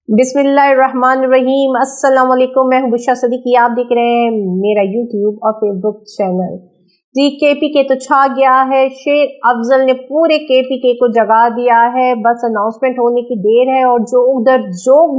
बिस्मिल्लाहिर्रहमानिर्रहीम। अस्सलाम वालेकुम। मैं हूं बुशरा सदीकी, आप देख रहे हैं मेरा यूट्यूब और फेसबुक चैनल। जी, केपीके तो छा गया है। शेर अफजल ने पूरे केपीके को जगा दिया है। बस अनाउंसमेंट होने की देर है और जो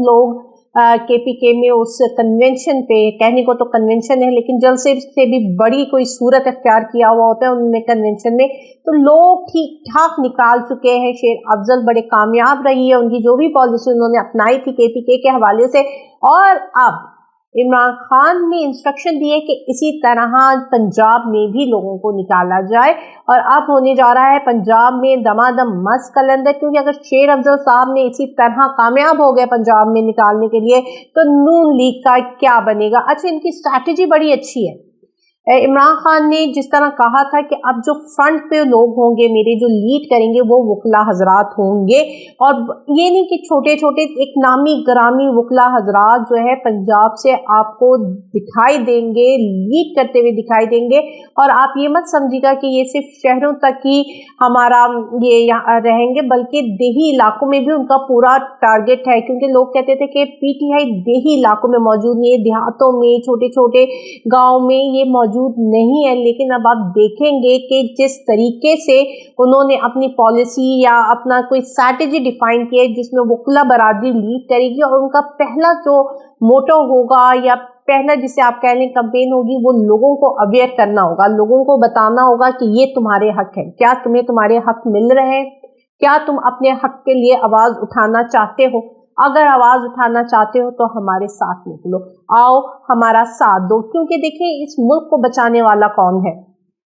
लोग केपीके में उस कन्वेंशन पे, कहने को तो कन्वेंशन है लेकिन जलसे से भी बड़ी कोई सूरत अख्तियार किया हुआ होता है उनमें कन्वेंशन में, तो लोग ठीक ठाक निकाल चुके हैं। शेर अफजल बड़े कामयाब रही है, उनकी जो भी पॉलिसी उन्होंने अपनाई थी केपीके के हवाले से। और अब इमरान खान ने इंस्ट्रक्शन दिए कि इसी तरह पंजाब में भी लोगों को निकाला जाए। और अब होने जा रहा है पंजाब में दमादम मस्त कलंदर, क्योंकि अगर शेर अफजल साहब ने इसी तरह कामयाब हो गए पंजाब में निकालने के लिए तो नून लीग का क्या बनेगा। अच्छा, इनकी स्ट्रैटेजी बड़ी अच्छी है। इमरान खान ने जिस तरह कहा था कि अब जो फ्रंट पे लोग होंगे मेरे, जो लीड करेंगे वो वकला हजरात होंगे, और ये नहीं कि छोटे छोटे एक नामी ग्रामी वकला हजरात जो है पंजाब से आपको दिखाई देंगे, लीड करते हुए दिखाई देंगे। और आप ये मत समझिएगा कि ये सिर्फ शहरों तक ही हमारा ये यहाँ रहेंगे, बल्कि देही इलाकों में भी उनका पूरा टारगेट है। क्योंकि लोग कहते थे कि पीटीआई देही इलाकों में मौजूद नहीं है, देहातों में, छोटे छोटे गाँव में ये मौजूद नहीं है। लेकिन अब आप देखेंगे कि जिस तरीके से उन्होंने अपनी पॉलिसी या अपना कोई स्ट्रैटेजी डिफाइन किया है जिसमें वकला बरादरी लीड करेगी, और उनका पहला जो मोटो होगा या पहला जिसे आप कह लें कैंपेन होगी, वो लोगों को अवेयर करना होगा, लोगों को बताना होगा कि ये तुम्हारे हक है, क्या तुम्हें तुम्हारे हक मिल रहे हैं, क्या तुम अपने हक के लिए आवाज उठाना चाहते हो। अगर आवाज उठाना चाहते हो तो हमारे साथ निकलो, आओ हमारा साथ दो। क्योंकि देखिए, इस मुल्क को बचाने वाला कौन है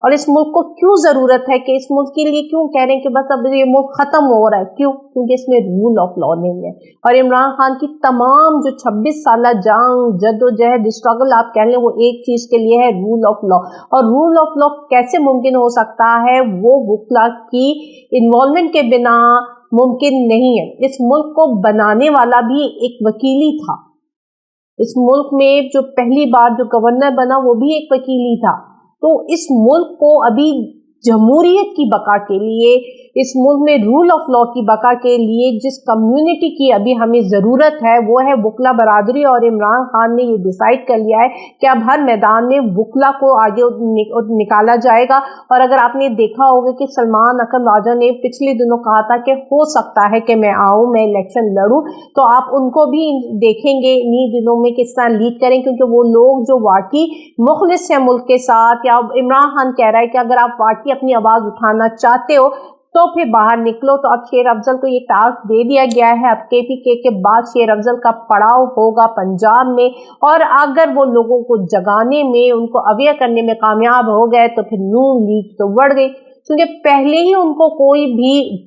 और इस मुल्क को क्यों जरूरत है, कि इस मुल्क के लिए क्यों कह रहे हैं कि बस अब ये मुल्क खत्म हो रहा है, क्यों? क्योंकि इसमें रूल ऑफ लॉ नहीं है। और इमरान खान की तमाम जो 26 साल जंग जद्दोजहद स्ट्रगल आप कह लें, वो एक चीज के लिए है, रूल ऑफ लॉ। और रूल ऑफ लॉ कैसे मुमकिन हो सकता है? वो वकला की इन्वॉल्वमेंट के बिना मुमकिन नहीं है। इस मुल्क को बनाने वाला भी एक वकील ही था। इस मुल्क में जो पहली बार जो गवर्नर बना वो भी एक वकील ही था। तो इस मुल्क को अभी जमहूरियत की बका के लिए, इस मुल्क में रूल ऑफ लॉ की बका के लिए जिस कम्युनिटी की अभी हमें ज़रूरत है वो है वकला बरादरी। और इमरान खान ने ये डिसाइड कर लिया है कि अब हर मैदान में वकला को आगे निकाला जाएगा। और अगर आपने देखा होगा कि सलमान अकरम राजा ने पिछले दिनों कहा था कि हो सकता है कि मैं आऊँ, मैं इलेक्शन लड़ूँ, तो आप उनको भी देखेंगे इन्हीं दिनों में किस तरह लीड करें। क्योंकि वो लोग जो वाकई मुखलिस है मुल्क के साथ, या इमरान खान कह रहा है कि अगर आप वाकई अपनी आवाज़ उठाना चाहते हो तो फिर बाहर निकलो। तो अब शेर अफजल को ये टास्क दे दिया गया है। अब केपीके के बाद शेर अफजल का पड़ाव होगा पंजाब में, और अगर वो लोगों को जगाने में, उनको अवेयर करने में कामयाब हो गए तो फिर नून लीग तो बढ़ गई। क्योंकि पहले ही उनको कोई भी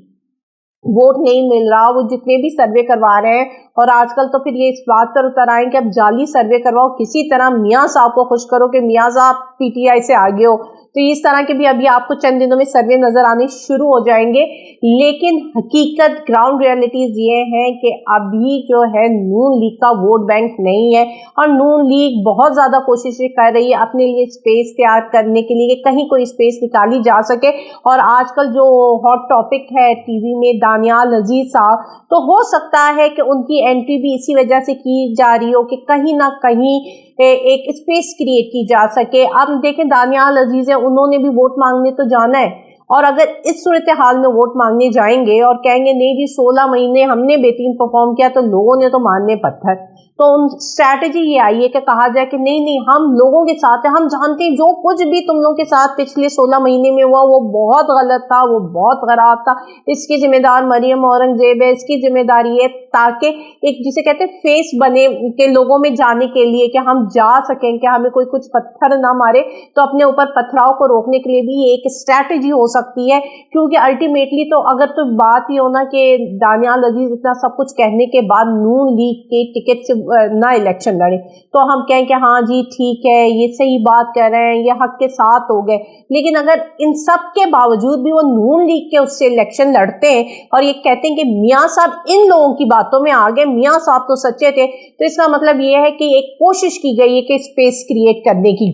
वोट नहीं मिल रहा, वो जितने भी सर्वे करवा रहे हैं, और आजकल तो फिर ये इस बात पर उतर आए कि अब जाली सर्वे करवाओ, किसी तरह मियाँ साहब को खुश करो कि मियाँ साहब पीटीआई से आगे हो। तो इस तरह के भी अभी आपको चंद दिनों में सर्वे नजर आने शुरू हो जाएंगे। लेकिन हकीकत, ग्राउंड रियलिटीज ये हैं कि अभी जो है नून लीग का वोट बैंक नहीं है, और नून लीग बहुत ज्यादा कोशिशें कर रही है अपने लिए स्पेस तैयार करने के लिए कि कहीं कोई स्पेस निकाली जा सके। और आजकल जो हॉट टॉपिक है टीवी में दानियाल अजीज साहब, तो हो सकता है कि उनकी एंट्री भी इसी वजह से की जा रही हो कि कहीं ना कहीं एक स्पेस क्रिएट की जा सके। अब देखें, दानियाल अजीज है, उन्होंने भी वोट मांगने तो जाना है, और अगर इस सूरत हाल में वोट मांगने जाएंगे और कहेंगे नहीं जी 16 महीने हमने बेहतरीन परफॉर्म किया, तो लोगों ने तो मारने पत्थर। तो उन स्ट्रैटेजी ये आई है कि कहा जाए कि नहीं हम लोगों के साथ हैं, हम जानते हैं जो कुछ भी तुम लोगों के साथ पिछले 16 महीने में हुआ वो बहुत गलत था, वो बहुत खराब था, इसकी जिम्मेदार मरियम औरंगजेब है, इसकी जिम्मेदारी है, ताकि एक जिसे कहते हैं फेस बने के लोगों में जाने के लिए कि हम जा सकें, कि हमें कोई कुछ पत्थर ना मारे। तो अपने ऊपर पथराव को रोकने के लिए भी एक स्ट्रैटेजी हो सकती है। क्योंकि अल्टीमेटली तो अगर तो बात ही हो ना कि दानियाल अजीज इतना सब कुछ कहने के बाद नून लीग के टिकट से ना इलेक्शन लड़े, तो हम कहें कि हाँ जी ठीक है, ये सही बात कह रहे हैं, ये हक के साथ हो गए। लेकिन अगर इन सब के बावजूद भी वो नून लीग के उससे इलेक्शन लड़ते हैं और ये कहते हैं कि मियाँ साहब इन लोगों की बातों में आ गए, मियाँ साहब तो सच्चे थे, तो इसका मतलब ये है कि एक कोशिश की गई है कि स्पेस क्रिएट करने की।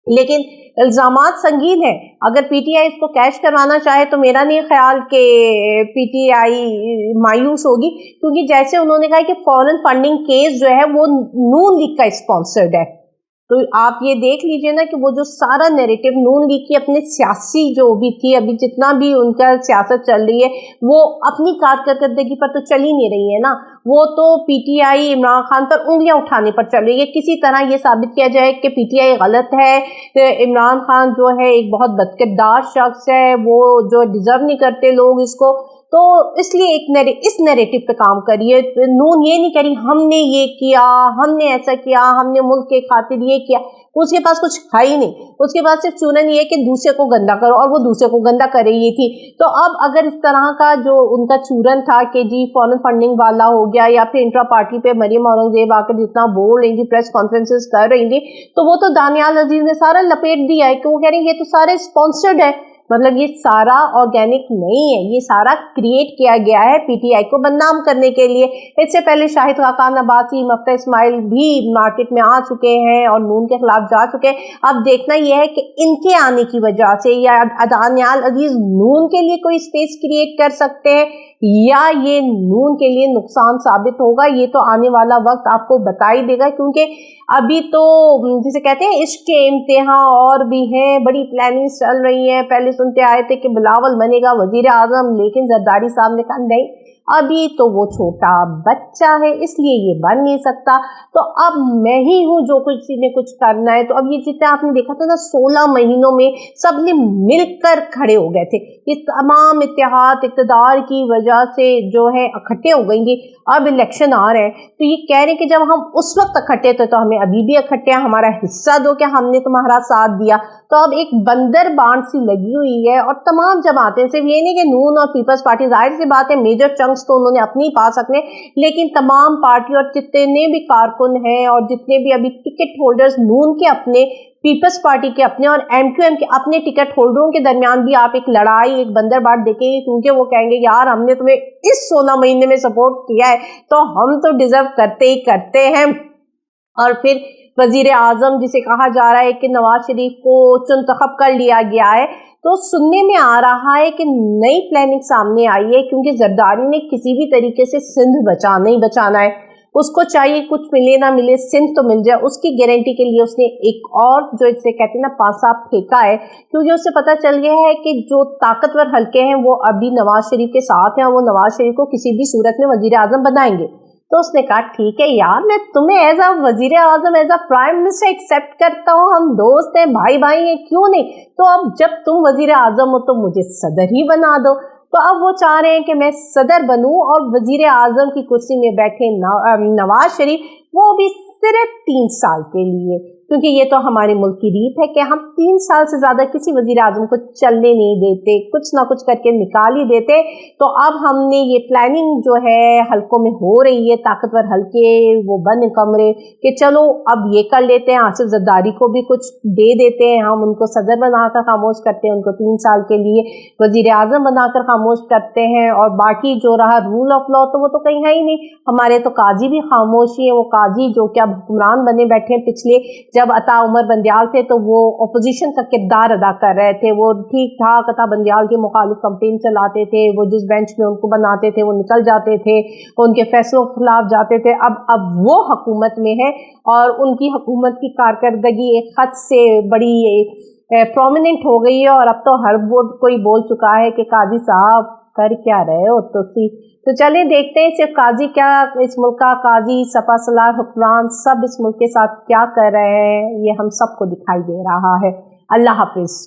लेकिन الزامات سنگین ہیں. اگر پی ٹی آئی اس کو کیش کروانا چاہے تو میرا نہیں خیال کہ پی ٹی آئی مایوس ہوگی، کیونکہ جیسے انہوں نے کہا کہ فورن فنڈنگ کیس جو ہے وہ نون لیگ کا اسپانسرڈ ہے. تو آپ یہ دیکھ لیجئے نا کہ وہ جو سارا نیریٹو نون لیگ کی اپنے سیاسی جو بھی تھی، ابھی جتنا بھی ان کا سیاست چل رہی ہے وہ اپنی کارکردگی پر تو چل ہی نہیں رہی ہے نا، وہ تو P T I Imran Khan پر انگلیاں اٹھانے پر چل رہی ہے. کسی طرح یہ ثابت کیا جائے کہ پی ٹی آئی غلط ہے، عمران خان جو ہے ایک بہت بدکردار شخص ہے، وہ جو ڈیزرو نہیں کرتے لوگ اس کو، تو اس لیے اس نیریٹو پہ کام کریے. نون یہ نہیں کری ہم نے یہ کیا، ہم نے ایسا کیا، ہم نے ملک کے خاطر یہ کیا. اس کے پاس کچھ ہے ہی نہیں، اس کے پاس صرف چونن یہ ہے کہ دوسرے کو گندا کرو، اور وہ دوسرے کو گندا کر رہی تھی. تو اب اگر اس طرح کا جو ان کا چورن تھا کہ جی فورن فنڈنگ والا ہو گیا، یا پھر انٹرا پارٹی پہ مریم اورنگزیب آ کر جتنا بول رہی تھی، پریس کانفرنسز کر رہی تھی، تو وہ تو دانیال عزیز نے سارا لپیٹ دیا ہے کہ وہ کہہ رہے ہیں یہ تو سارے اسپانسرڈ ہے. مطلب یہ سارا آرگینک نہیں ہے، یہ سارا کریٹ کیا گیا ہے پی ٹی آئی کو بدنام کرنے کے لیے. اس سے پہلے شاہد خاقان عباسی، مفتہ اسماعیل بھی مارکیٹ میں آ چکے ہیں اور نون کے خلاف جا چکے ہیں. اب دیکھنا یہ ہے کہ ان کے آنے کی وجہ سے یا دانیال عزیز نون کے لیے کوئی اسپیس کریٹ کر سکتے ہیں، یا یہ نون کے لیے نقصان ثابت ہوگا. یہ تو آنے والا وقت آپ کو بتا ہی دے گا، کیونکہ ابھی تو جسے کہتے ہیں عشق کے امتحان اور بھی ہیں، بڑی پلاننگ چل رہی ہیں. پہلے سنتے آئے تھے کہ بلاول بنے گا وزیر اعظم، لیکن زرداری صاحب نے کہا نہیں، ابھی تو وہ چھوٹا بچہ ہے اس لیے یہ بن نہیں سکتا، تو اب میں ہی ہوں جو کسی نے کچھ کرنا ہے. تو اب یہ جتنا آپ نے دیکھا تھا نا 16 مہینوں میں سب نے مل کر کھڑے ہو گئے تھے، یہ تمام اتحاد اقتدار کی وجہ سے جو ہے اکٹھے ہو گئیں گے. اب الیکشن آ رہے ہیں تو یہ کہہ رہے ہیں کہ جب ہم اس وقت اکٹھے تھے تو ہمیں ابھی بھی اکٹھے ہیں، ہمارا حصہ دو کہ ہم نے تمہارا ساتھ دیا. تو اب ایک بندر بانٹ سی لگی ہوئی ہے، اور تمام جماعتیں، صرف یہ نہیں کہ نون اور پیپلز پارٹی، ظاہر سی بات ہے میجر چنکس تو انہوں نے اپنی پا سکنے، لیکن تمام پارٹی اور جتنے بھی کارکن ہیں اور جتنے بھی ابھی ٹکٹ ہولڈرز نون کے اپنے، پیپلز پارٹی کے اپنے اور ایم کیو ایم کے اپنے ٹکٹ ہولڈروں کے درمیان بھی آپ ایک لڑائی، ایک بندر بانٹ دیکھیں گے، کیونکہ وہ کہیں گے یار ہم نے تمہیں اس 16 مہینے میں سپورٹ کیا ہے تو ہم تو ڈیزرو کرتے ہی کرتے ہیں. اور پھر وزیر اعظم جسے کہا جا رہا ہے کہ نواز شریف کو چنتخب کر لیا گیا ہے، تو سننے میں آ رہا ہے کہ نئی پلاننگ سامنے آئی ہے، کیونکہ زرداری نے کسی بھی طریقے سے سندھ نہیں بچانا ہے. اس کو چاہیے کچھ ملے نہ ملے سندھ تو مل جائے، اس کی گارنٹی کے لیے اس نے ایک اور جو اسے کہتے ہیں نا پاسا پھینکا ہے، کیونکہ اس سے پتہ چل گیا ہے کہ جو طاقتور حلقے ہیں وہ ابھی نواز شریف کے ساتھ ہیں، اور وہ نواز شریف کو کسی بھی صورت میں وزیر اعظم بنائیں گے. تو اس نے کہا ٹھیک ہے یار، میں تمہیں ایز اے وزیر اعظم، as a prime minister accept کرتا ہوں، ہم دوست ہیں، بھائی ہیں، کیوں نہیں. تو اب جب تم وزیر اعظم ہو تو مجھے صدر ہی بنا دو. تو اب وہ چاہ رہے ہیں کہ میں صدر بنوں اور وزیر اعظم کی کرسی میں بیٹھے نواز شریف، وہ بھی صرف 3 سال کے لیے، کیونکہ یہ تو ہمارے ملک کی ریت ہے کہ ہم 3 سال سے زیادہ کسی وزیر اعظم کو چلنے نہیں دیتے، کچھ نہ کچھ کر کے نکال ہی دیتے. تو اب ہم نے یہ پلاننگ جو ہے حلقوں میں ہو رہی ہے، طاقتور حلقے وہ بند کمرے، کہ چلو اب یہ کر لیتے ہیں، آصف زرداری کو بھی کچھ دے دیتے ہیں، ہم ان کو صدر بنا کر خاموش کرتے ہیں، ان کو 3 سال کے لیے وزیر اعظم بنا کر خاموش کرتے ہیں، اور باقی جو رہا رول آف لا تو وہ تو کہیں ہے ہی نہیں. ہمارے تو قاضی بھی خاموش ہی ہیں، وہ قاضی جو کہ اب حکمران بنے بیٹھے ہیں، پچھلے جب عطا عمر بندیال تھے تو وہ اپوزیشن کا کردار ادا کر رہے تھے، وہ ٹھیک ٹھاک عطا بندیال کے مخالف کمپین چلاتے تھے، وہ جس بینچ میں ان کو بناتے تھے وہ نکل جاتے تھے، ان کے فیصلوں کے خلاف جاتے تھے. اب وہ حکومت میں ہے، اور ان کی حکومت کی کارکردگی ایک حد سے بڑی پرومیننٹ ہو گئی ہے، اور اب تو ہر کوئی بول چکا ہے کہ قاضی صاحب کر کیا رہے ہو تو چلیں دیکھتے ہیں صرف قاضی کیا، اس ملک کا قاضی، سپا سالار حکمران سب اس ملک کے ساتھ کیا کر رہے ہیں، یہ ہم سب کو دکھائی دے رہا ہے. اللہ حافظ.